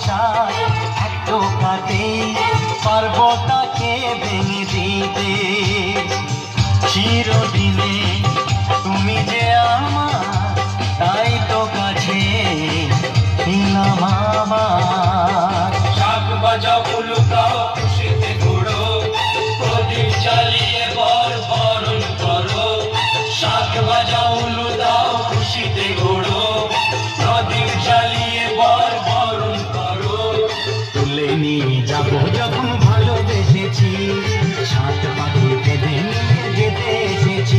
ভালোবাসার এক টোকাতেই পারবো তাকে ভেঙে দিতে। চিরদিনে তুমি যে আমার, তাই তো কাছে এলাম আবার। শাক বাজাও উলুকাও খুশিতে ঘোড়ো, প্রদীপ জ্বালিয়ে বরণ করো। শাক বাজাও উলু দাও খুশিতে ঘোড়ো, প্রদীপ জ্বালিয়ে বরণ করো। তুলে নিয়ে যাবো যখন ভালোবেসেছি, সাত পাখি বেঁধে নিয়ে যেতে এসেছি।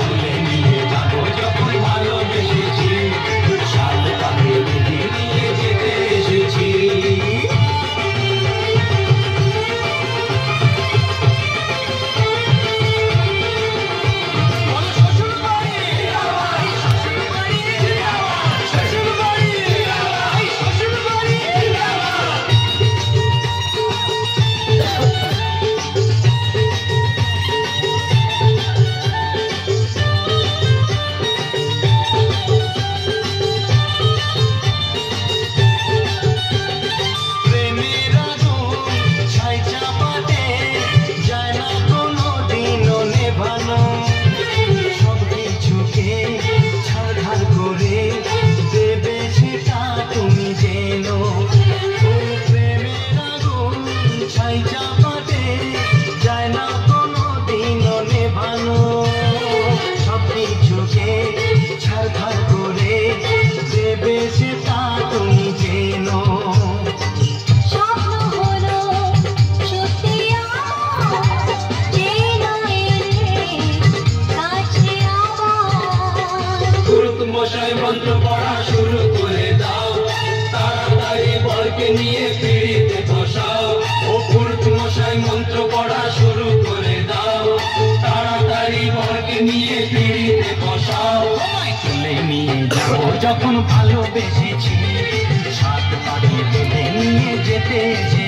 তুলে নিয়ে যাবো যখন ভালোবেসেছি, সাত পাখি বেঁধে নিয়ে যেতে এসেছি। মশাই মন্ত্র পড়া শুরু করে দাও, তাড়াতাড়ি বরকে নিয়ে পিড়িতে বসাও। ও পুরুত মশাই মন্ত্র পড়া শুরু করে দাও, তাড়াতাড়ি বরকে নিয়ে পিড়িতে বসাও। তুলে নিয়ে যাবো যখন ভালোবেসেছি, সাত পাখি বেঁধে নিয়ে যেতে এসেছি।